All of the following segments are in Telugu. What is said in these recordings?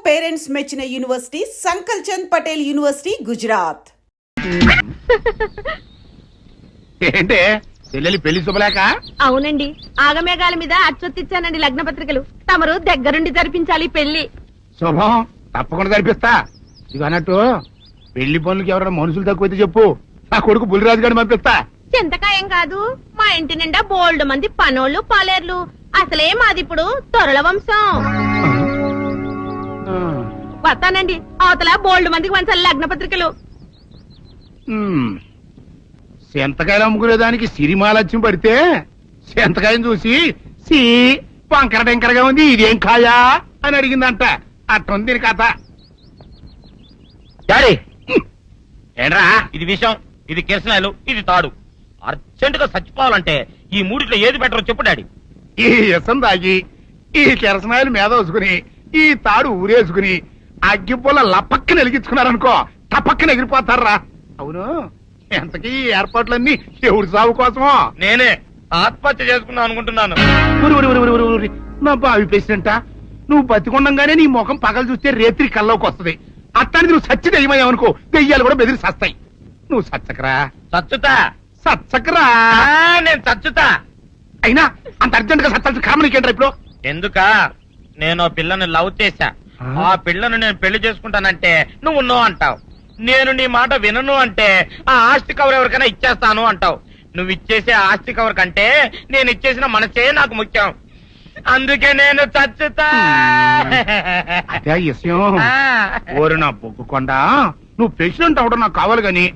పేరెంట్స్ మెచ్చిన యూనివర్సిటీ సంకల్ చంద్ పటేల్ యూనివర్సిటీ గుజరాత్. ఏంటే చెల్లెలి పెళ్లి శుభలేక? అవునండి, ఆగమేఘాల మీద అచ్చొత్తిచ్చానండి లగ్న పత్రికలు. తమరు దగ్గరుండి జరిపించాలి పెళ్లి. శుభం, తప్పకుండా జరిపిస్తా. ఇక అన్నట్టు పెళ్లి పనులకి ఎవరైనా మనుషులు తక్కువైతే చెప్పు, నా కొడుకు బుల్లిరాజు గారిని పంపిస్తా. చింతకాయం కాదు, మా ఇంటి నిండా బోల్డ్ మంది పనోళ్ళు పాలేర్లు. అసలే మాది ఇప్పుడు తొరల వంశం. వస్తానండి, అవతల బోల్డ్ మందికి వంచాలి లగ్న పత్రికలు. సెంతకాయలు అమ్ముకునేదానికి సిరిమాలత్యం పడితే సెంతకాయని చూసి సి వంకర టెంకరగా ఉంది, ఇదేం కాయా అని అడిగిందంట. అట్టుంది దీని కథ. డాడీ ఏంట్రా ఇది విషయం, ఇది కిరసనాయలు, ఇది తాడు. అర్జెంట్ గా చచ్చిపోవాలంటే ఈ మూడిట్లో ఏది బెటర్ చెప్పు డాడీ. ఈ ఇసం తాగి ఈ కిరసనాయలు మీద వేసుకుని ఈ తాడు ఊరేసుకుని అగ్గిపుల్ల లపక్కన వెలిగించుకున్నారనుకో, టపక్కన ఎగిరిపోతారా. అవును, ఎంతకీ ఈ ఏర్పాట్లన్నీ ఎవరి సాగు కోసమో? నేనే ఆత్మహత్య చేసుకుందాం అనుకుంటున్నాను. నా బావి ప్రెసిడెంటా, నువ్వు బతికొండంగానే నీ ముఖం పగలు చూస్తే రేత్రి కల్లోకి వస్తుంది. అట్టానికి నువ్వు సచ్చి దెయ్యమయ్యావనుకో, దెయ్యాలు కూడా బెదిరి సస్తాయి. నువ్వు సచ్చకరా, చచ్చుతా. సచ్చకరా. నేను చచ్చుతా. అయినా అంత అర్జెంట్ గా సత్తాల్సిన కారణం నీకేంట్రా ఇప్పుడు? ఎందుక నేను పిల్లని లవ్ చేశా. ఆ పిల్లను నేను పెళ్లి చేసుకుంటానంటే నువ్వు నో అంటావు. నేను నీ మాట వినను అంటే ఆ ఆస్తి కవర్ ఎవరికైనా ఇచ్చేస్తాను అంటావు. నువ్వు ఇచ్చేసే ఆస్తి కవర్ కంటే నేను ఇచ్చేసిన మనసే నాకు ముఖ్యం. అందుకే నేను చచ్చుతా. అదే విషయం. ఓరు నా బొగ్గుకొండ, నువ్వు ప్రెసిడెంట్ అవడం నాకు కావాలి గాని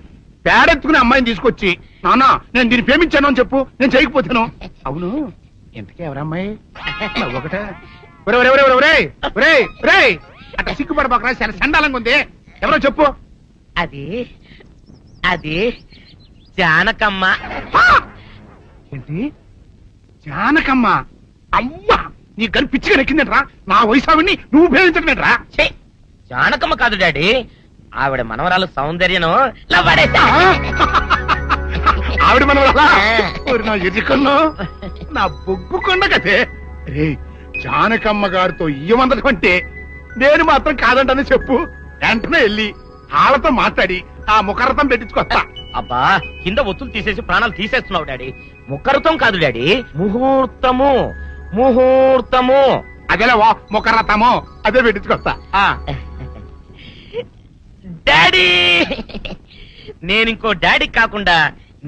పేడెత్తుకునే అమ్మాయిని తీసుకొచ్చి నానా నేను దీన్ని ప్రేమించాను అని చెప్పు, నేను చేయకపోతాను. అవును, ఎంతకే ఎవరమ్మాయి? ఒకటే అట్లా సిగ్గుపడబాకరా, చాలా సండాలంగా ఉంది. ఎవరో చెప్పు. అది అది జానకమ్మ. ఏంటి జానకమ్మ? అమ్మా, నీ గని పిచ్చిగా నెక్కిందంట్రా. నా వయసావిని నువ్వు ప్రేమించట్లేట్రా. జానకమ్మ కాదు డాడీ, ఆవిడ మనవరాలు సౌందర్యను ఆవిడ మనవరాలా? నా ఎదుకల్లో నా బొగ్గుకొండ కదే. రే, జానకమ్మ గారితో ఇయ్యమందడం అంటే నేను మాత్రం కాదంటని చెప్పు. వెంటనే వెళ్ళి వాళ్ళతో మాట్లాడి ఆ ముఖరథం పెట్టించుకొస్తా. అబ్బా, కింద ఒత్తులు తీసేసి ప్రాణాలు తీసేస్తున్నావు డాడీ. ముఖరథం కాదు డాడీ, ముహూర్తము. ముహూర్తము అదేలే వా, ముఖరథము అదే పెట్టించుకొస్తా. డాడీ, నేను ఇంకో డాడీ కాకుండా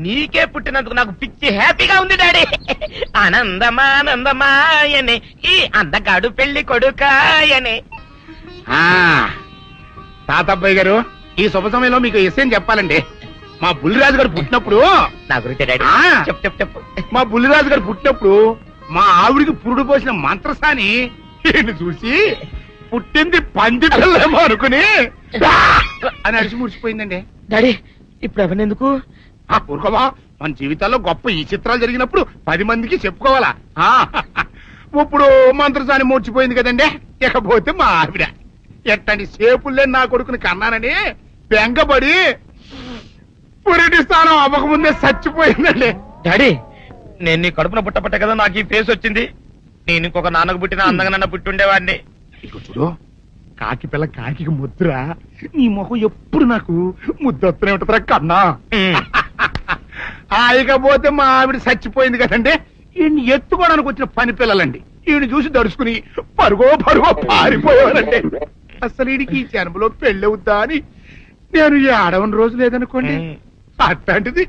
నీకే పుట్టినందుకు నాకు పిచ్చి హ్యాపీగా ఉంది డాడీ. ఆనందమానందమాయనే ఈ అందగాడు పెళ్లి కొడుకాయనే. తాతబ్బాయి గారు, ఈ శుభ సమయంలో మీకు విషయం చెప్పాలండి. మా బుల్లిరాజు గారు పుట్టినప్పుడు నా గురించి డాడీ చెప్పు చెప్పు చెప్పు. మా బుల్లిరాజు గారు పుట్టినప్పుడు మా ఆవిడికి పురుడు పోసిన మంత్రసాని చూసి పుట్టింది పంది పిల్లేమో అనుకుని అని అడిచి ముడిచిపోయిందండి. డాడీ ఇప్పుడు ఎవరినెందుకు? ఊరుకోవా, మన జీవితాల్లో గొప్ప ఈ చిత్రాలు జరిగినప్పుడు 10 మందికి చెప్పుకోవాలా. ఇప్పుడు మంత్రసాని మూర్చిపోయింది కదండి. ఇకపోతే మా ఆవిడ ఎట్టండి సేపుల్లే నా కొడుకుని కన్నానని బెంగపడి పురిటి స్థానం అవ్వకముందే చచ్చిపోయిందండి. డాడీ, నేను నీ కడుపున పుట్టపట్ట కదా నాకు ఈ ఫేస్ వచ్చింది. నేను ఇంకొక నాన్నకు పుట్టిన అందంగా నన్ను పుట్టుండేవాడిని. ఇక చూడు, కాకి పిల్ల కాకి ముద్దురా. నీ మొహం ఎప్పుడు నాకు ముద్దొత్తనే ఉంటుందిరా కన్నా. ఇకపోతే మా ఆవిడ చచ్చిపోయింది కదండి. ఈయన్ని ఎత్తుకోవడానికి వచ్చిన పని పిల్లలండి ఈయన చూసి దడుచుకుని పరుగో పారిపోయేవారండి. అసలు ఈడికి ఈ జన్మలో పెళ్ళవుద్దా అని నేను ఏడవని రోజు లేదనుకోండి. అట్లాంటిది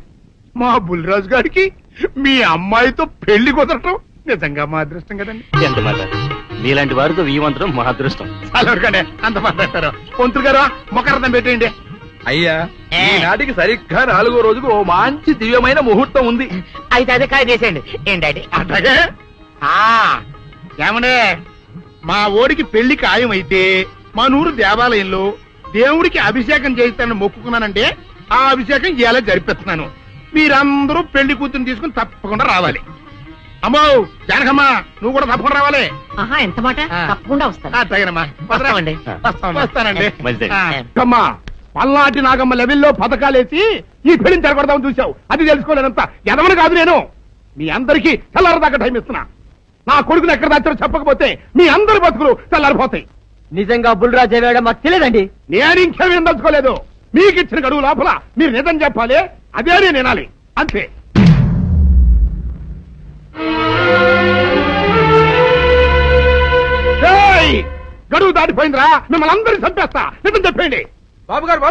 మా బుల్లిరాజు గారికి మీ అమ్మాయితో పెళ్లి కుదరటం నిజంగా మా అదృష్టం కదండి. ఎంత మాట, మీలాంటి వారితో వీమంతరం మా అదృష్టం. అలాగే అంత మాట్లాడతారు. పొంతులు గారు మొకరథం పెట్టేయండి. అయ్యా, ఈనాటికి సరిగ్గా 4వ రోజుకు ఓ మంచి దివ్యమైన ముహూర్తం ఉంది. అయితే అదే కాయ చేసేయండి. ఏం డాడీ? అట్లాగే. ఏమండే, మా ఓడికి పెళ్లి ఖాయం అయితే మా నూరు దేవాలయంలో దేవుడికి అభిషేకం చేయిస్తానని మొక్కుకున్నానంటే ఆ అభిషేకం ఇలా జరిపిస్తున్నాను. మీరందరూ పెళ్లి కూతురు తీసుకుని తప్పకుండా రావాలి. అమ్మో జానకమ్మ, నువ్వు కూడా తప్పకుండా రావాలి. ఎంత మాట, తప్పకుండా వస్తాను. అట్లాగేనమ్మా, వస్తానండి. మంచిది. అమ్మా, పల్నాటి నాగమ్మ లెవెల్లో పథకాలేసి ఈ పెళ్లిని జరగొడదామని చూసావు. అది తెలుసుకోలేనంత ఎదవని కాదు నేను. మీ అందరికీ తెల్లారదాకా టైం ఇస్తున్నా. నా కొడుకుని ఎక్కడ దాచారో చెప్పకపోతే మీ అందరి బతుకులు తెల్లారిపోతాయి. నిజంగా బుల్రాజ్ అయ్యాడో మాకు తెలియదండి. నేను ఇంకేమీ దలుచుకోలేదు. మీకు ఇచ్చిన గడువు లోపల మీరు నిజం చెప్పాలి, అదే నేను వినాలి, అంతే. ఏయ్! గడువు దాటిపోయిందిరా, మిమ్మల్ని అందరినీ చంపేస్తా. నిజం చెప్పండి. బాబు గారు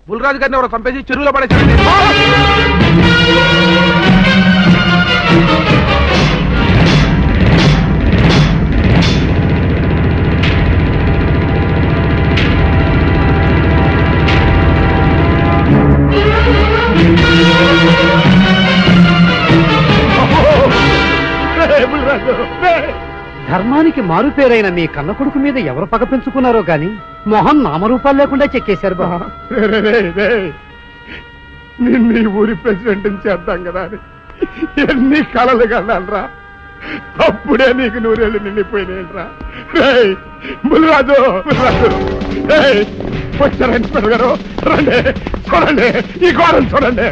బుల్రాజు గారిని ఎవరో చంపేసి చెరువులో పడేసి ధర్మానికి మారుపేరైన మీ కన్న కొడుకు మీద ఎవరు పగ పెంచుకున్నారో గాని మొహం నామరూపాలు లేకుండా చెక్కేశారు బాబా. నిన్ను ఈ ఊరి ప్రెసిడెంట్ చేద్దాం కదా అని ఎన్ని కలలు కన్నానరా. అప్పుడే నీకు నూరేళ్ళు నిండిపోయినాయంట్రా. బుల్రాజు వచ్చారా ఇన్స్పెక్టర్ గారు? రండి, చూడండి ఈ ఘోరం చూడండి.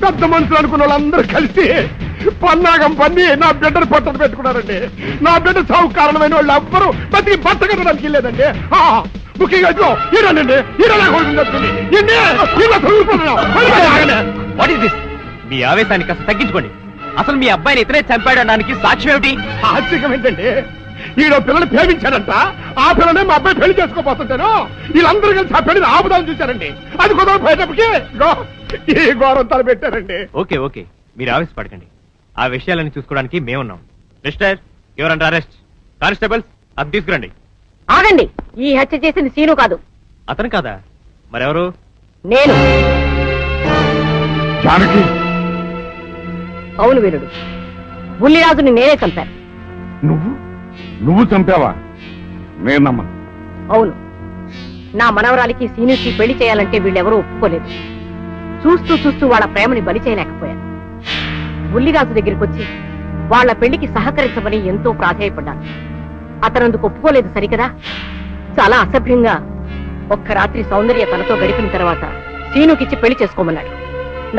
పెద్ద మనుషులు అనుకున్న వాళ్ళందరూ కలిసి పన్నాగం పన్ని నా బిడ్డను పట్టలు పెట్టుకున్నారండి. నా బిడ్డ సాగు కారణమైన వాళ్ళు ఎవ్వరూ బతికి బట్ట కట్టడానికి వెళ్ళలేదండి. ముఖ్యంగా ఈడనండి, మీ ఆవేశాన్ని కాస్త తగ్గించుకోండి. అసలు మీ అబ్బాయిని ఇతనే చంపాడడానికి సాక్ష్యం ఏమిటి? ఆశ్చర్యం ఏంటండి, ఈడో పిల్లని ప్రేమించాడంట. ఆ పిల్లనే మా అబ్బాయి పెళ్లి చేసుకోపోతుంటాను. వీళ్ళందరూ కలిసి ఆ పెళ్లిని ఆపుదాన్ని చూశారండి. అది కుదరపోయేటప్పటికి ఈ ఘోరం తలపెట్టారండి. ఓకే ఓకే, మీరు ఆవేశపడకండి. ఆ విషయాలను చూసుకోవడానికి మేమున్నాం. Mister your under arrest. Constables అది తీసుకురండి. ఆగండి, ఈ హత్య చేసింది సీను కాదు. అతను కాదా? మరెవరు? నేను. జానకి, అవును వీరుడు, బుల్లిరాజుని నేనే చంపాను. నువ్వు చంపావా? నేను నమ్మను. అవును, నా మనవరాలికి సీనుకి పెళ్లి చేయాలంటే వీళ్ళెవరూ ఒప్పుకోలేదు. చూస్తూ చూస్తూ వాళ్ళ ప్రేమని బలి చేయలేకపోయాను. బుల్లిరాజు దగ్గరికి వచ్చి వాళ్ళ పెళ్లికి సహకరించమని ఎంతో ప్రాధేయపడ్డాను. అతనందుకు ఒప్పుకోలేదు సరికదా. చాలా అసభ్యంగా ఒక్క రాత్రి సౌందర్య తనతో గడిపిన తర్వాత సీనుకిచ్చి పెళ్లి చేసుకోమన్నాడు.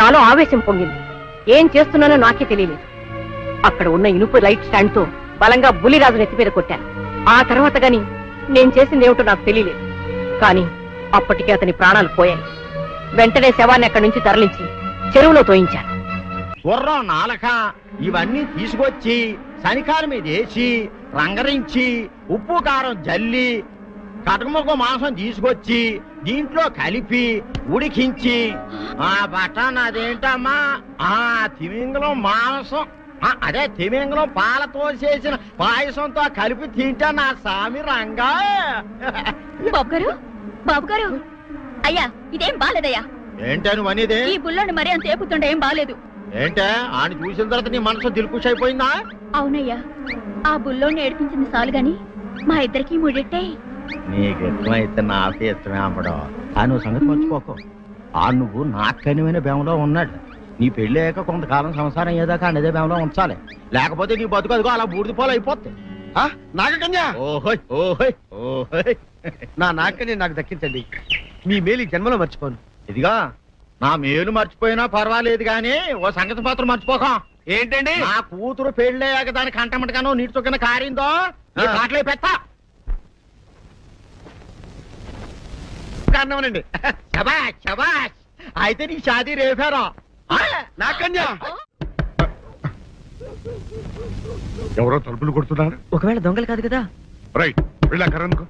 నాలో ఆవేశం పొంగింది. ఏం చేస్తున్నానో నాకే తెలియలేదు. అక్కడ ఉన్న ఇనుపు లైట్ స్టాండ్ తో బలంగా బుల్లిరాజు నెత్తి మీద కొట్టాను. ఆ తర్వాత గాని నేను చేసిందేమిటో నాకు తెలియలేదు. కానీ అప్పటికే అతని ప్రాణాలు పోయాయి. వెంటనే శవాన్ని అక్కడి నుంచి తరలించి చెరువులో తోయించాను. గుర్రం నాలక ఇవన్నీ తీసుకొచ్చి శనికాల మీద వేసి రంగరించి ఉప్పు కారం జల్లి కటకముఖ మాంసం తీసుకొచ్చి దీంట్లో కలిపి ఉడికించి ఆ బటన్ అదేంటమ్మా తిమింగలం మాంసం అదే తిమింగలం పాలతో చేసిన పాయసంతో కలిపి తింటా నా సామి రంగా. బాబు గారు అయ్యా, ఇదేం బాలేదయ్యా. ఏంటా నువ్వు అనేది? ఈ బుల్లోని మరీ అంత ఏపుతుండే ఏం బాలేదు. ఏంటే ఆయన చూసిన తర్వాత నీ మనసు దిల్కుష్ అయిపోయిందా? అవునయ్యా, ఆ బుల్లోని ఏడిపించింది చాలు గాని మా ఇద్దరికి ముడిట్టే. నీకు ఇష్టమైతే నాకే ఇష్టమే అమ్మడం. ఆ నువ్వు సంగతి మర్చిపోకు. ఆ నువ్వు నాకు కనివైన బేమలో ఉన్నాడు. నీ పెళ్లి అయ్యాక కొంతకాలం సంసారం ఏదాకా అన్నదే బేమలో ఉంచాలి. లేకపోతే నీ బతుకు అదిగో అలా బూడిది పోలు అయిపోద్ది. నాగకన్యా, ఓహోయ్ ఓహోయ్ ఓహోయ్, నా నాగకన్య నాకు దక్కించండి. మీ మేలు ఈ జన్మలో మర్చిపోను. ఇదిగా నా మేలు మర్చిపోయినా పర్వాలేదు గాని ఓ సంగతి మాత్రం మర్చిపోకం. ఏంటండి? నా కూతురు పెళ్ళయ్యాక దాని కంటమటగానో నీటి చొక్కన కారిందో కాట్లే పెట్టా. కారణమనండి. శబాష్ శబాష్, అయితే నీ షాదీ రేపారా? నాగకన్యా, ఎవరో తలుపులు కొడుతున్నారు. ఒకవేళ దొంగలు కాదు కదా? రైట్, వెళ్ళాకరనుకో.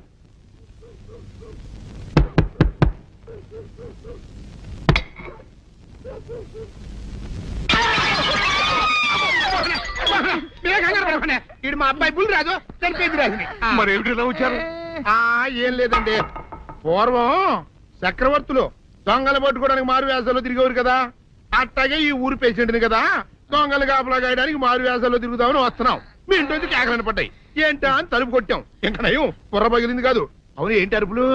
ఇది మా అబ్బాయి బుల్లిరాజు చనిపోయింది రాజుని. మరి ఏమిటి వచ్చారు? ఏం లేదండి, పూర్వం చక్రవర్తులు దొంగలు పట్టుకోవడానికి మారు వేసాల్లో తిరిగేవారు కదా. అట్టాగే ఈ ఊరు పేషెంట్ని కదా దొంగలు కాపలా గాయడానికి మారు వేసాల్లో తిరుగుదామని వస్తున్నాం. మీ ఇంటి కేకలని పడ్డాయి. ఏంటా అని తలుపు కొట్టాం. ఇంకా నయం బుర్ర పగిలింది కాదు. అవును, ఏంటి అరుపులు?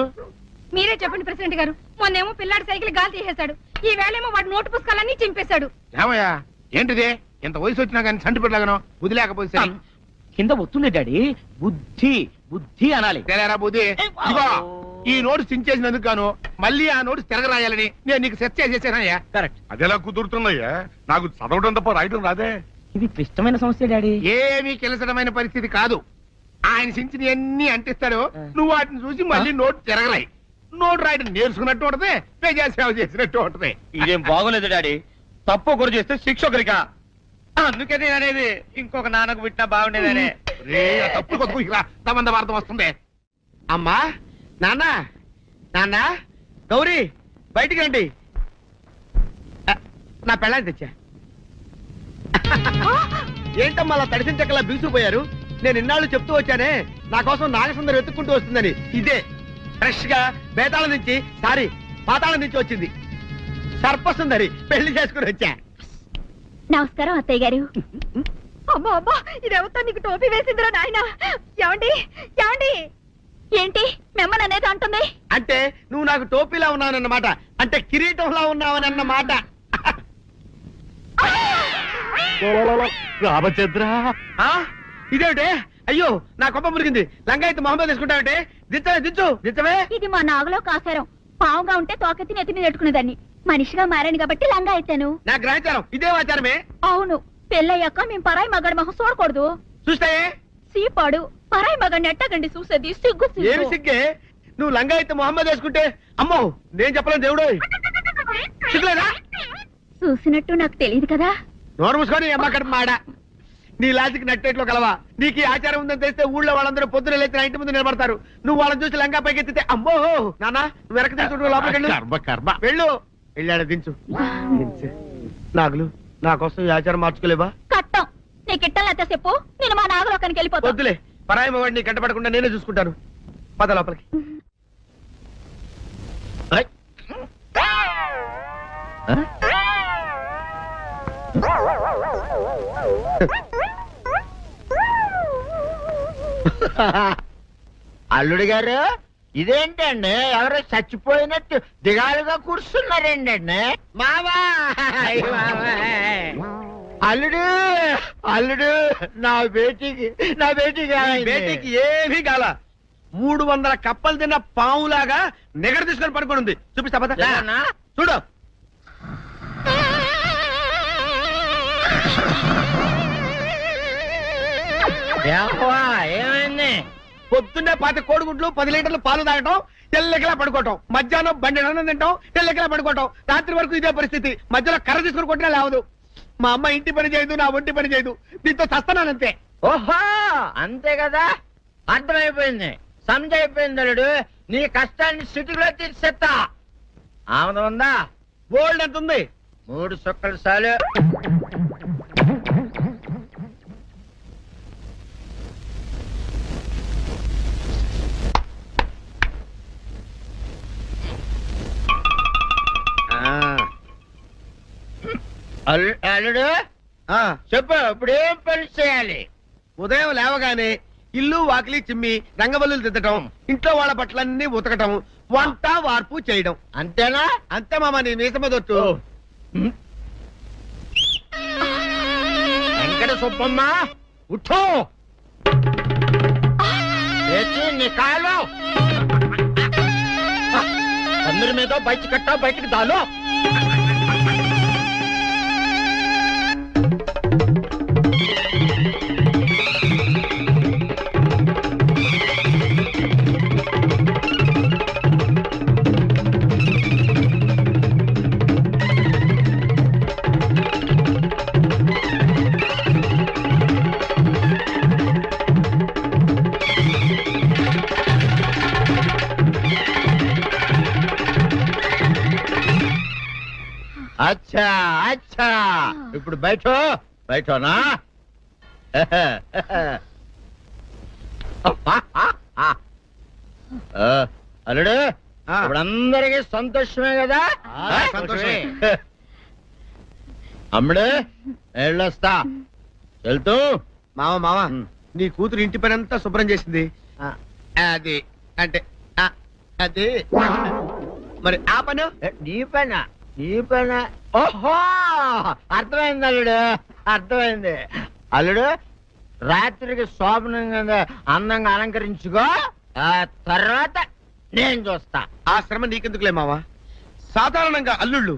మీరే చెప్పండి ప్రెసిడెంట్ గారు. మొన్నేమో పిల్లాడి సైకిల్ గాలి తీసేశాడు, ఈ వేళేమో వాడి నోటు పుస్తకాలన్నీ చింపేశాడు. ఏమయ్యా, ఏంటిది? ఇంత వయసు వచ్చినా కానీ సంటి పెట్టలాగను బుద్ధి లేకపోతే కింద వస్తుంది డాడీ. బుద్ధి బుద్ధి అనాలి. తెలేరా బుద్ధి? ఇదిగో, ఈ నోట్స్ చించేసినందుకు గాను మళ్ళీ ఆ నోట్స్ తిరగరాయాలని నేను నీకు సెట్ చేసేసానయ్యా. కరెక్ట్. అదెలా కుదురుతున్నాయ్యా? నాకు చదవడం తప్ప రాయటం రాదే. ఇది క్లిష్టమైన సమస్య డాడీ. ఏమీ కిలసడమైన పరిస్థితి కాదు. ఆయన సించిన అన్ని అంటిస్తాడు నువ్వు వాటిని చూసి మళ్ళీ నోటు తిరగరాయి నోటు రాయడం నేర్చుకున్నట్టు ఉంటది ప్రజా సేవ చేసినట్టు ఉంటది ఇదేం బాగోలేదు డాడీ తప్పు ఒకరు చేస్తే శిక్ష ఒకరికా అందుకే నేను అనేది ఇంకొక నాన్నకు పుట్టినా బాగుండేదనే రే ఆ తప్పుడు కొద్దు ఇలా తమంద వార్త వస్తుంది అమ్మా నాన్న నాన్న గౌరీ బయటికి రండి నా పెళ్ళాన్ని తెచ్చా ఏంటమ్మా అలా తడిసిన చెక్కలా బిగుసిపోయారు నేను ఇన్నాళ్ళు చెప్తూ వచ్చానే నా కోసం నాగసుందరం వెతుక్కుంటూ వస్తుందని ఇదే ఫ్రెష్ గా బేతాళం నుంచి సారీ పాతాళం నుంచి వచ్చింది సర్పసుందరి పెళ్లి చేసుకుని వచ్చా నమస్కారం అత్తయ్య గారు. అమ్మా అమ్మా ఇదేవతో నీకు టోపీ వేసిందిరా నాయన. ఏమండి ఏమండి ఏంటి మిమ్మల్ని అనేది అంటుంది? అంటే నువ్వు నాకు టోపీలా ఉన్నావనన్నమాట అంటే కిరీటంలా ఉన్నావనన్నమాట రామచంద్ర ఇదేమిటే అయ్యో నా కొప్ప మురిగింది లంగా అయితే మొహమ్మద్ తీసుకుంటావంటే దించవే దించు దించవే ఇది మా నాగులో కాసారం. పావుగా ఉంటే తోకెత్తి నెత్తి మీద పెట్టుకునేదాన్ని. మనిషిగా మారాను కాబట్టి లంగా అయితాను. నా గ్రహచారం ఇదే ఆచారమే అవును పెళ్ళయ్యాక మేము పరాయి మగాడి మొహం చూడకూడదు. చూస్తాయే సీపాడు పరాయి మగాడిని ఎట్టగండి చూసేది సిగ్గు ఏమి సిగ్గే నువ్వు లంగా అయితే మొహమ్మద్ వేసుకుంటే అమ్మో నేను చెప్పలేను దేవుడు సిగ్గులేదా చూసినట్టు నాకు తెలియదు కదా. నోరు మూసుకొని అమ్మకడ మాడ నీ లాజిక్ నట్టేట్లో కలవా నీకు ఈ ఆచారం ఉందని తెలిస్తే ఊళ్ళో వాళ్ళందరూ పొద్దున లేచి నా ఇంటి ముందు నిలబడతారు నువ్వు వాళ్ళని చూసి లంగా పైకి ఎత్తితే అమ్మో నాన్న నువ్వు వెనక తీసుకుంటూ లోపలికి కర్మ కర్మ వెళ్ళు వెళ్ళాడు దించు దించు. నాగులు నా కోసం ఈ ఆచారం మార్చుకోలేవా కట్టం నీకు ఇట్టలేత చెప్పు నేను మా నాగలోకానికి వెళ్ళిపోతా. వద్దులే పరాయి వాడిని కంటపడకుండా నేనే చూసుకుంటాను పద లోపలికి ఏయ్. అల్లుడు గారు ఇదేంటండి ఎవరో చచ్చిపోయినట్టు దిగాలుగా కూర్చున్నారేంటండి మావా అల్లుడు అల్లుడు నా బేటీకి బేటీకి ఏమీ కాల 300 కప్పలు తిన్న పావులాగా నిగడ తీసుకొని పడుకొని ఉంది చూపిస్తా పద ఏమన్నా? చూడు ఏమైంది పొద్దున్నే 10 కోడిగుడ్లు 10 లీటర్లు పాలు తాగటం తెల్లకిలా పడుకోవటం మధ్యాహ్నం బండి అన్నం తింటాం తెల్లకిలా పడుకోవటం రాత్రి వరకు ఇదే పరిస్థితి మధ్యలో కర్ర తీసుకుని కొట్టినా లేవదు మా అమ్మ ఇంటి పని చేయదు నా ఒంటి పని చేయదు దీంతో చస్తానంతే ఓహో అంతే కదా అర్థమైపోయింది సమజైపోయింది అల్లుడు నీ కష్టాన్ని స్థితిలో తీర్చేస్తా ఆమె ఉందా గోల్డ్ ఎంత ఉంది 3 సుక్కలు చాలు అల్లుడు ఆ, చెప్పు ఇప్పుడు ఏం పని చేయాలి ఉదయం లేవగానే ఇల్లు వాకిలి చిమ్మి రంగవల్లులు దిద్దటం ఇంట్లో వాళ్ళ బట్టలన్నీ ఉతకటం వంట వార్పు చేయడం అంతేనా అంతే మామ నీ మీసమదొట్టు వెంకట సుబ్బమ్మ ఉఠో లేచి నీ కాలు అందరి మీద బయట కట్టా బయటికి దాలో అచ్చా అచ్చా ఇప్పుడు బయటనా అల్లుడు ఆ. ఇప్పుడు అందరికి సంతోషమే కదా ఆ, సంతోషమే. అమ్ముడు వెళ్ళొస్తా వెళ్తూ మామ నీ కూతురు ఇంటి పని అంతా శుభ్రం చేసింది అది అంటే అది మరి ఆ పను నీ పైన ఓహో అర్థమైంది అల్లుడు అర్థమైంది అల్లుడు రాత్రికి శోభనంగా అందంగా అలంకరించుకో ఆ తర్వాత నేను చూస్తా ఆ శ్రమ నీకెందుకులే మావా సాధారణంగా అల్లుళ్ళు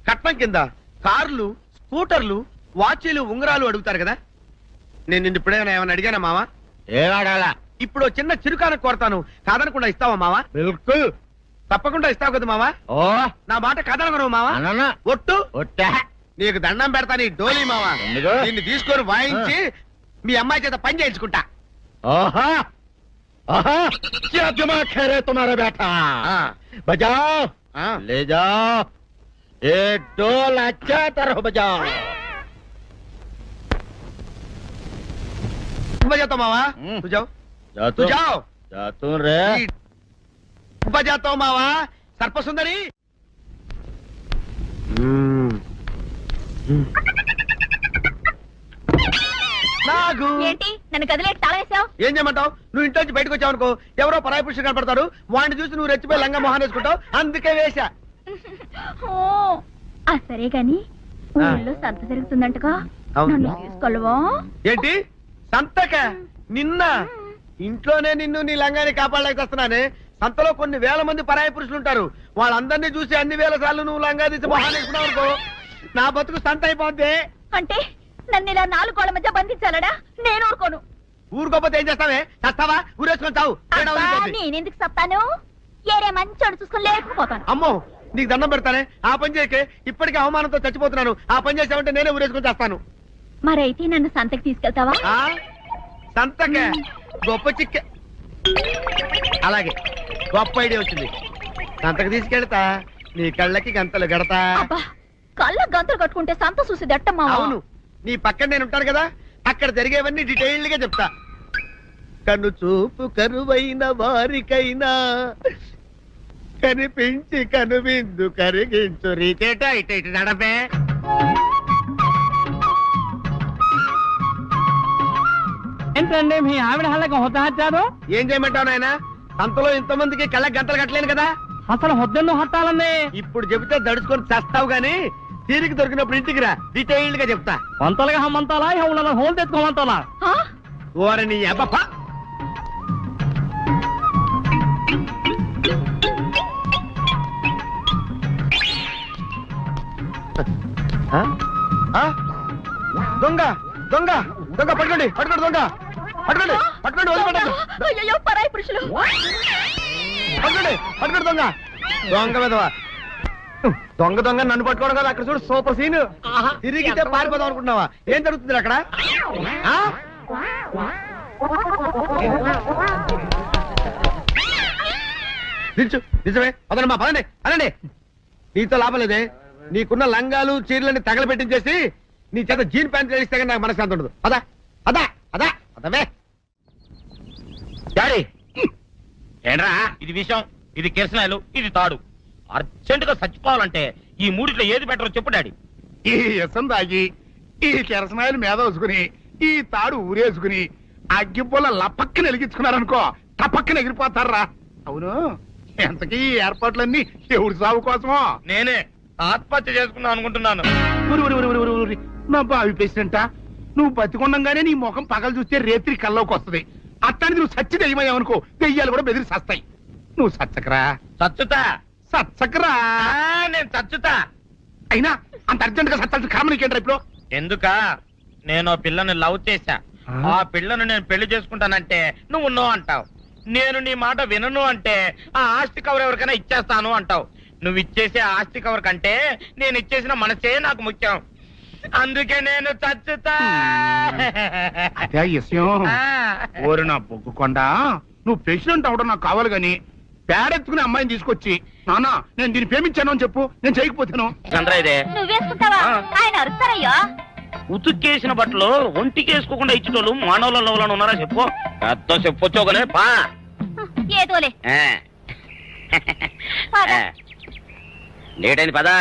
కట్నం కింద కార్లు స్కూటర్లు వాచీలు ఉంగరాలు అడుగుతారు కదా నేను నిన్ను ఇప్పుడేమైనా ఏమైనా అడిగానా మావా ఏవాడాలా ఇప్పుడు ఓ చిన్న చిరుకాను కోరతాను, కాదనకుండా ఇస్తావా మావా? బిల్కుల్. తప్పకుండా ఇస్తావు కదా మావా? ఓ నా మాట కాదనగను మావా? అననా ఒట్టు ఒట్టా. నీకు దండం పెడతాను ఈ డోలీ మావా. ఎందుకు? దీన్ని తీసుకొని వాయించి మీ అమ్మాయి చేత పని చేయించుకుంటా. आहा आहा क्या दिमाग है रे तुम्हारा बेटा बजाओ ले जाओ ये डोल अच्छा तरह बजाओ बजाता मावा तू जाओ जा तू जाओ जा तू रे बजाता हूँ मावा सर्प सुंदरी నాగు ఏంటి నన్ను గదిలేటి తాళేసావు? ఏం చేయమంటావు? నువ్వు ఇంట్లో నుంచి బయటకు వచ్చావు అనుకో, ఎవరో పరాయి పురుషుడు కనపడతాడు, వాడిని చూసి నువ్వు రెచ్చిపోయి లంగా మొహాన్ని వేసుకుంటావు, అందుకే వేశా. సరే గాని ఊళ్ళో సంత జరుగుతుందంటగా, అవును. నన్ను తీసుకెళ్ళవా? ఏంటి సంతక? నిన్న ఇంట్లోనే నిన్ను నీ లంగాన్ని కాపాడలేక వస్తున్నానే. సంతలో కొన్ని వేల మంది పరాయి పురుషులు ఉంటారు, వాళ్ళందరినీ చూసి అన్ని వేల సార్లు నువ్వు లంగా తీసి మొహాన్ని వేసుకున్నావు అనుకో, నా బతుకు సంత అయిపోద్ది. అంటే నన్ను ఇలా 4 గోళ్ల మధ్య బంధించాలడా? నేను ఊరుకోను. ఊరుకోపోతే ఏం చేస్తావే? చస్తావా? ఊరేసుకొని చావు. నేనెందుకు చెప్తాను? ఏరే మంచోడు చూసుకుని లేకపోతాను. అమ్మో నీకు దండం పెడతానే, ఆ పని చేయకే. ఇప్పటికే అవమానంతో చచ్చిపోతున్నాను, ఆ పని చేసావంటే నేనే ఊరేసుకొని చేస్తాను. మరైతే నన్ను సంతకి తీసుకెళ్తావా? సంతకే గొప్ప చిక్క. అలాగే గొప్ప ఐడియా వచ్చింది. సంతకు తీసుకెళ్తా, నీ కళ్ళకి గంతలు గడతా. అబ్బా, కళ్ళ గంతులు కట్టుకుంటే సంత చూసి దట్టమ్మా. అవును, నీ పక్కన నేను ఉంటాను కదా, అక్కడ జరిగేవన్నీ డీటెయిల్డ్ గా చెప్తా. కను చూపు కరువైన వారికైనా కనిపించి కనువిందు కరిగించు రీతేట ఇట ఇటు నడపే. ఏంటండి మీ ఆవిడ హల్లకి హొత్తహత్యారు? ఏం చేయమంటావు నాయన? సంతలో ఇంతమందికి కళ్ళకి గంటలు కట్టలేను కదా. అసలు హొద్దెందు హత్తాలండి. ఇప్పుడు చెబితే దడుచుకొని చేస్తావు గాని, తీరికి దొరికినప్పుడు ఇంటికి రా, డీటెయిల్డ్ గా చెప్తా. వంతలుగా హమ్మంతాలా ఎవరు హోల్ తెచ్చుకోమంతాలా? ఓరని అబ్బప్ప. దొంగ దొంగ దొంగ పట్టుకోండి పట్టుకోండి దొంగ పట్టుకోండి పట్టుకోండి వదిలిపెట్టండి. అయ్యో, పరాయి పురుషులు. పట్టుకోండి పట్టుకోండి దొంగ దొంగ విధవా. దొంగ దొంగ నన్ను పట్టుకోవడం కదా, అక్కడ చూడు సూపర్ సీన్. తిరిగితే పారిపోదాం అనుకుంటున్నావా? ఏం జరుగుతుంది అక్కడ? నిజమే పదండి మా పదండి అనండి. నీతో లాభం లేదే, నీకున్న లంగాలు చీరలని తగలబెట్టించేసి నీ చేత జీన్ ప్యాంట్ వేస్తే కానీ నాకు మనశ్శాంతి ఉండదు. అదా అదా అదా అదవే డాడీ. ఏంట్రా ఇది విషయం, ఇది కిరసనాయలు, ఇది తాడు. అర్జెంట్ గా చచ్చిపోవాలంటే ఈ మూడిట్లో ఏది బెటర్ చెప్పు డాడీ. ఈ ఇసం తాగి ఈ కిరసనాయలు మీద వేసుకుని ఈ తాడు ఊరేసుకుని అగ్గిపుల్ల లపక్కన వెలిగించుకున్నారనుకో, టపక్కన ఎగిరిపోతారా. అవును, ఎంతకీ ఈ ఏర్పాట్లన్నీ ఎవరి సాగు కోసమో? నేనే ఆత్మహత్య చేసుకుందాం అనుకుంటున్నాను. ఊరి ఊరి ఊరి ఊరి ఊరి నా బావి పేసినంట. నువ్వు బతికొండంగానే నీ ముఖం పగలు చూస్తే రేత్రి కల్లోకి వస్తుంది. అట్టానికి నువ్వు సచ్చి దెయ్యమయ్యావనుకో, దెయ్యాలు కూడా బెదిరి సస్తాయి. నువ్వు సచ్చకరా చచ్చుతా. సచ్చకరా. నేను చచ్చుతా. అయినా అంత అర్జెంట్ గా సత్తాల్సిన కర్మ నీకేంట్రా ఇప్పుడు? ఎందుక? నేను ఆ పిల్లని లవ్ చేశా. ఆ పిల్లను నేను పెళ్లి చేసుకుంటానంటే నువ్వు నో అంటావు. నేను నీ మాట వినను అంటే ఆ ఆస్తి కవర్ ఎవరికైనా ఇచ్చేస్తాను అంటావు. నువ్వు ఇచ్చేసే ఆస్తి కవర్ కంటే నేను ఇచ్చేసిన మనసే నాకు ముఖ్యం. అందుకే నేను చచ్చుతా. అదే విషయం. ఓరి నా బొగ్గుకొండ, నువ్వు ప్రెసిడెంట్ అవడం నాకు కావాలి గాని పేడెత్తుకునే అమ్మాయిని తీసుకొచ్చి నానా నేను దీన్ని ప్రేమించాను అని చెప్పు, నేను చేయకపోతాను. నువ్వేసుకుంటావా? ఆయన అరుస్తారయ్యా. ఉతుక్కేసిన బట్టలు ఒంటికి వేసుకోకుండా ఇచ్చేటోళ్ళు మానవులలో ఉన్నారా చెప్పు. పెద్ద చెప్పొచ్చోగలే పా. ఏదోలే. లేటైంది పదా.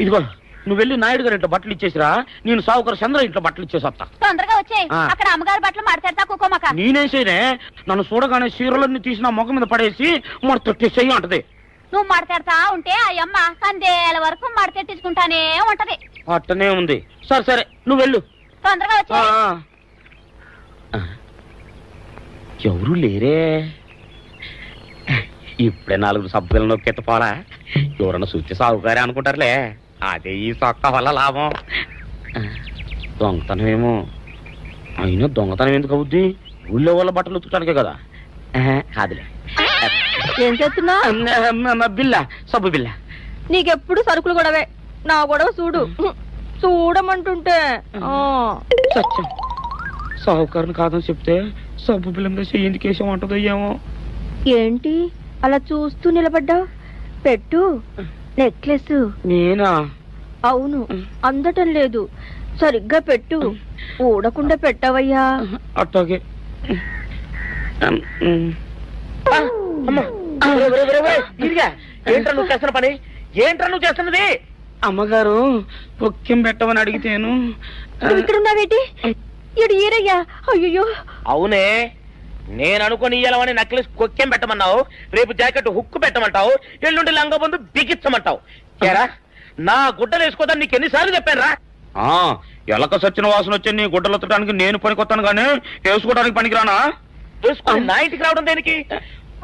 ఇదిగో నువ్వు వెళ్ళి నాయుడు గారి ఇంట్లో బట్టలు ఇచ్చేసిరా, నేను సావుకర్ చంద్ర ఇంట్లో బట్టలు ఇచ్చేసి వస్తా. తొందరగా వచ్చే, అక్కడ అమ్మగారు బట్టలు మాడతాడతా కుకోమక. నేనేసేనే నన్ను చూడగానే చీరలన్నీ తీసి నా ముఖం మీద పడేసి మడతెట్టేసేయి అంటది. నువ్వు మడతెడతా ఉంటే ఆ అమ్మ సందేల వరకు మడతెట్టించుకుంటానే ఉంటది. అట్టనే ఉంది. సరే సరే నువ్వు వెళ్ళు. తొందరగా వచ్చే. ఎవరు లేరే. ఇప్పుడే 4 సభ్యులను నొక్కెత్తపోరా. ఎవరన్నా చూస్తే సాగుగారే అనుకుంటారులే. అదే ఈ సొక్క వల్ల లాభం. దొంగతనమేమో. అయినా దొంగతనం ఎందుకు అవుద్ది? ఊళ్ళో వాళ్ళ బట్టలు ఉతుకడానికే కదా. కాదులే. ఏం చేస్తున్నా? బిల్ల, సబ్బు బిల్ల. నీకెప్పుడు సరుకులు గొడవే. నా గొడవ చూడు. చూడమంటుంటే సత్యం, సాహుకారుని కాదని చెప్తే సబ్బు బిల్ల మీద ఎందుకు వేసామంటుందో ఏమో. ఏంటి అలా చూస్తూ నిలబడ్డావు? పెట్టు. నెక్లెస్. నేనా? అవును, అందటం లేదు. సరిగ్గా పెట్టు. ఊడకుండా పెట్టవయ్యా. అట్టాగే. ఏంట్రా నువ్వు చేస్తున్న పని? ఏంట్రా నువ్వు చేస్తున్నది? అమ్మగారు పొక్కెం పెట్టమని అడిగితేను. నువ్వు ఇక్కడ ఉన్నావేటి? ఇడు ఈరయ్యా. అయ్యో. అవునే, నేను అనుకుని ఇయ్యాలని నక్లెస్ కొక్కెం పెట్టమన్నావు, రేపు జాకెట్ హుక్కు పెట్టమంటావు, ఎల్లుండి లంగా బంధు బిగించమంటావు. ఏరా, నా గుడ్డలు వేసుకోదని నీకు ఎన్నిసార్లు చెప్పానురా? ఎలక సచ్చిన వాసన వచ్చి నీ గుడ్డలు ఎత్తడానికి నేను పనికొత్తాను కానీ వేసుకోవడానికి పనికిరానా? వేసుకుని నా ఇంటికి రావడం దేనికి?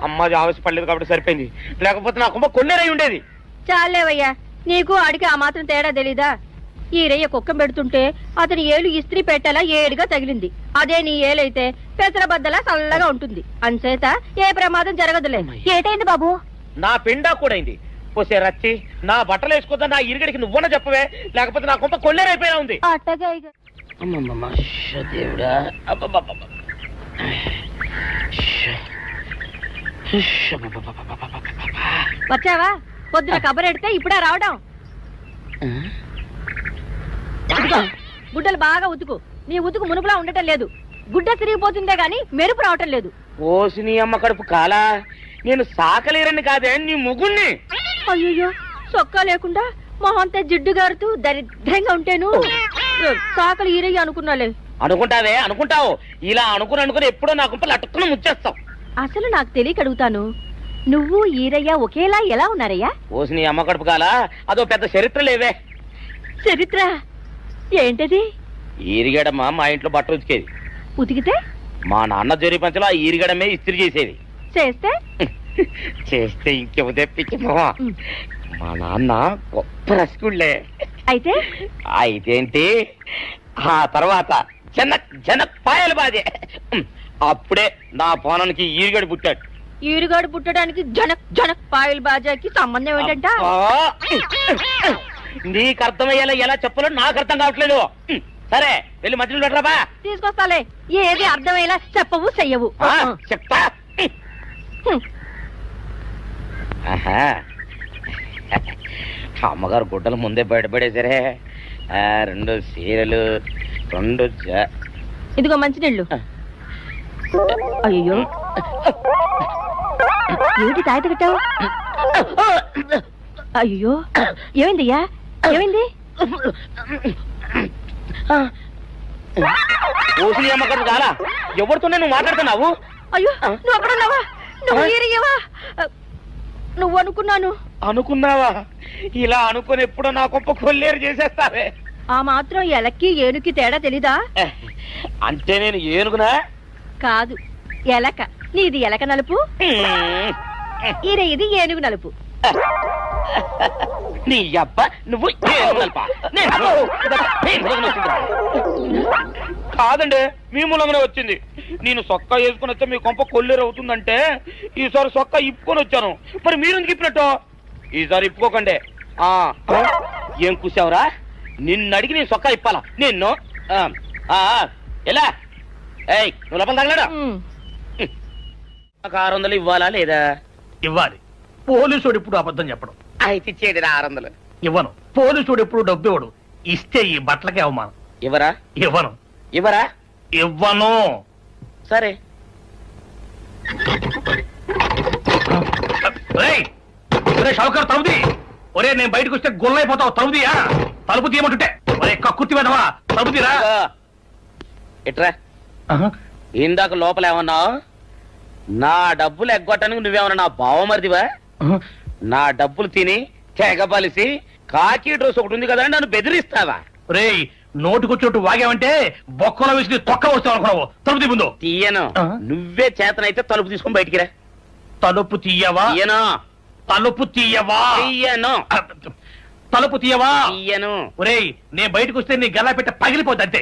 అమ్మాది ఆవేశపడలేదు కాబట్టి సరిపోయింది, లేకపోతే నా కుమ్మ కొన్నేరై ఉండేది. చాలేవయ్యా, నీకు ఆడికి ఆ మాత్రం తేడా తెలీదా? ఈరయ్య కుక్కం పెడుతుంటే అతని ఏలు ఇస్త్రీ పెట్టేలా ఏడుగా తగిలింది. అదే నీ ఏలైతే పెసరబద్దలా చల్లగా ఉంటుంది. అంచేత ఏ ప్రమాదం జరగదులే. ఏటైంది బాబు? నా పిండా కూడా అయింది. పోసే రచ్చి, నా బట్టలు వేసుకోద్దా నా ఇరుగడికి నువ్వన చెప్పవే, లేకపోతే నా కొంత కొల్లేరైపోయినా ఉంది. దేవుడా, వచ్చావా? పొద్దున కబరెడితే ఇప్పుడే రావడం. గుడ్డలు బాగా ఉతుకు. నీ ఉతుకు మునుపులా ఉండటం లేదు. గుడ్డ తిరిగిపోతుందే గాని మెరుపు రావటం లేదు. ఓసి నీ అమ్మ కడుపు కాలా, నేను సాకలేరని కాదే నీ ముగుణ్ణి. అయ్యో, సొక్కా లేకుండా మొహంతా జిడ్డు గారుతూ దరిద్రంగా ఉంటేను సాకలు ఈరయ్య అనుకున్నాలే. అనుకుంటావే, అనుకుంటావు. ఇలా అనుకుని ఎప్పుడో నా గుంపలు అటుక్కుని ముచ్చేస్తావు. అసలు నాకు తెలియక అడుగుతాను, నువ్వు ఈరయ్య ఒకేలా ఎలా ఉన్నారయ్యా? ఓసి నీ అమ్మ కడుపు కాలా, అదో పెద్ద చరిత్ర లేవే. చరిత్ర ఏంటది? ఈరిగడమ్మ మా ఇంట్లో బట్టలు ఉతికేది. ఉతికితే మా నాన్న జరి పంచలో ఆ ఈరిగడమే ఇస్త్రీ చేసేది. చేస్తే చేస్తే ఇంకెవ తెప్పించమో. మా నాన్న గొప్ప రసికుళ్ళే. అయితే అయితేంటి, ఆ తర్వాత జనక్ పాయలు బాధే. అప్పుడే నా పోనానికి ఈరిగడి పుట్టాడు. ఈరుగాడు పుట్టడానికి జనక్ పాయల్ బాజాకి సంబంధం ఏంటంట? నీకు అర్థమయ్యేలా ఎలా చెప్పాలో నాకు అర్థం కావట్లేదు. సరే, వెళ్ళి మధ్యలో పెట్టరాబా. తీసుకొస్తాలే. ఏది అర్థమయ్యేలా చెప్పవు, చెయ్యవు. చెప్తా. అమ్మగారు గుడ్డలు ముందే బయటపడేసరే. 2 చీరలు, 2 ఇదిగో మంచినీళ్ళు. అయ్యో, ఏమిటి తాయిత కట్టావు? అయ్యో, ఏమైందయ్యా? ఏమైంది? ఓసిలి అమ్మగారు చాలా ఎవరితోనే నువ్వు మాట్లాడుతున్నావు? అయ్యో, నువ్వు అక్కడున్నావా? నువ్వు ఈరయ్యవా? నువ్వు అనుకున్నావా? ఇలా అనుకుని ఎప్పుడో నా గొప్ప కొల్లేరు చేసేస్తావే. ఆ మాత్రం ఎలక్కి ఏనుకి తేడా తెలీదా? అంటే నేను ఏనుగునా? కాదు, ఎలక. నీది ఎలక నలుపు, ఇది ఏనుగు నలుపు. నీ అబ్బ నువ్వు కాదండి, మీ మూలంగానే వచ్చింది. నేను సొక్కా వేసుకుని వచ్చా మీ కొంప కొల్లేరు అవుతుందంటే ఈసారి సొక్కా ఇప్పుకొని వచ్చాను. మరి మీరు ఎందుకు ఇప్పినట్టు? ఈసారి ఇప్పుకోకండి. ఏం కూసావురా? నిన్ను అడిగి నేను సొక్కా ఇప్పాలా? నిన్ను ఎలా? ఏయ్, నువ్వు లోపల తగలడా? 600 ఇవ్వాలా లేదా? ఇవ్వాలి. పోలీసుడు ఇప్పుడు అబద్ధం చెప్పడం. అయితే ఇచ్చేది 600. ఇవ్వను. పోలీసుడు ఎప్పుడు డబ్బు ఇవ్వడు. ఇస్తే ఈ బట్టలకే అవమానం. ఇవ్వరా? ఇవ్వను. ఇవ్వరా? ఇవ్వను. సరే. షౌకర్ తలుపుది. ఒరే, నేను బయటకు వస్తే గొల్లైపోతావు. తలుపుదియా? తలుపు తీయమంటుంటే ఒరే కక్కుర్తి వెదవా, తలుపు తీరా. ఎట్రా, ఇందాక లోపల ఏమన్నావు? నా డబ్బులు ఎగ్గొట్టడానికి నువ్వేమన్నా నా బావమరిదివా? నా డబ్బులు తిని తెగబలిసి కాకి డ్రెస్ ఒకటి ఉంది కదా నన్ను బెదిరిస్తావా? రే, నోటుకొచ్చినట్టు వాగావంటే బొక్కలో వేసి తొక్క వస్తావు అనుకున్నావు. తలుపు తీ ముందు. తీయను. నువ్వే చేతనైతే తలుపు తీసుకొని బయటికి రా. తలుపు తీయవా? తీయను. తలుపు తీయవా? తీయను. తలుపు తీయవా? తీయను. ఒరేయ్, నేను బయటకు వస్తే నీ గల్లా పెట్ట పగిలిపోద్ది అంతే.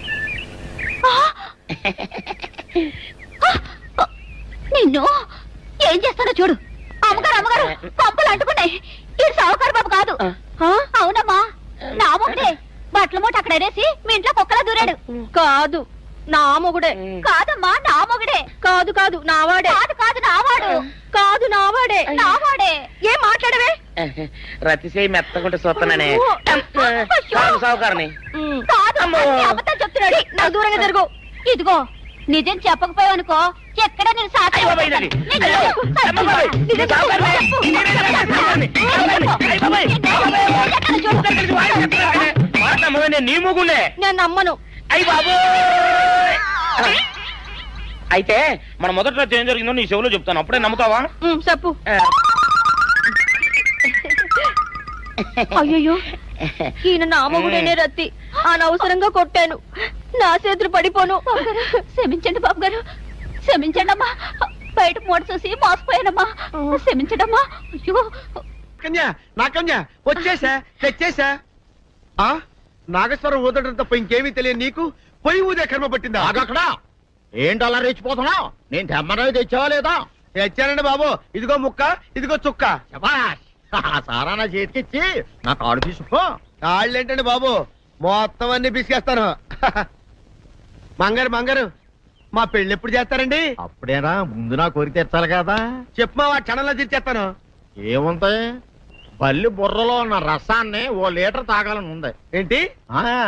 నిన్ను ఏం చేస్తాడో చూడు. అమ్మగారు అమ్మగారు పంపలు అంటుకున్నాయి. ఇది సావుకారు బాబు కాదు. అవునమ్మా, నా మొగుడే. బట్టల మూట అక్కడ అనేసి మీ ఇంట్లో కుక్కలా దూరాడు. కాదు నా మొగుడే. కాదమ్మా, నా మొగుడే. కాదు కాదు నావాడే. కాదు కాదు, నావాడు. కాదు నావాడే. నావాడే. ఏం మాట్లాడవే? రతిసేయి మెత్తకుంటే చూస్తున్నానే సావుకారని. కాదు, అన్ని అబద్ధాలు చెప్తున్నాడు. నా దూరంగా జరుగు. ఇదిగో నిజం చెప్పకపోయావనుకో ఎక్కడ నేను సాక్షి అయ్య బాబాయ్, ఇది. అమ్మ బాబాయ్, ఇది సావుకారనే. నేను నీ ముగుండే. నేను నమ్మను. అయ్యి బాబు. అయితే మన మొదటి రాత్రి ఏం జరిగిందో నీ చెవులో చెప్తాను, అప్పుడే నమ్ముతావా? చెప్పు. అయ్యో, ఈయన నా మొగుడేనే రత్తి. అనవసరంగా కొట్టాను. నా చేతులు పడిపోను. క్షమించండి బాబు గారు, క్షమించండి అమ్మా. బయట మూట చూసి మోసపోయానమ్మా. క్షమించడమ్మా. అయ్యో, కన్యా, నా కన్యా వచ్చేసా, తెచ్చేసా. నాగేశ్వరం ఊదటం తప్ప ఇంకేమీ తెలియదు నీకు. పొయ్యి ఊదే కర్మ పట్టిందా? ఆగక్కడ ఏంటి అలా రెచ్చిపోతున్నావు? నేను తెమ్మనవి తెచ్చావా లేదా? తెచ్చానండి బాబు. ఇదిగో ముక్క, ఇదిగో చుక్క. శభాష్. ఆ సారా నా చేతికిచ్చి నా కాడు తీసుకో. కాళ్ళేంటండి బాబు, మొత్తం అన్ని బిసికేస్తాను. మంగారు మంగారు, మా పెళ్ళి ఎప్పుడు చేస్తారండి? అప్పుడేనా, ముందు నా కోరిక తెచ్చాలి కదా. చెప్పు మా క్షణంలో తీర్చేస్తాను. ఏముంటాయి, బల్లి బుర్రలో ఉన్న రసాన్ని 1 లీటర్ తాగాలని ఉంది. ఏంటి? ఆ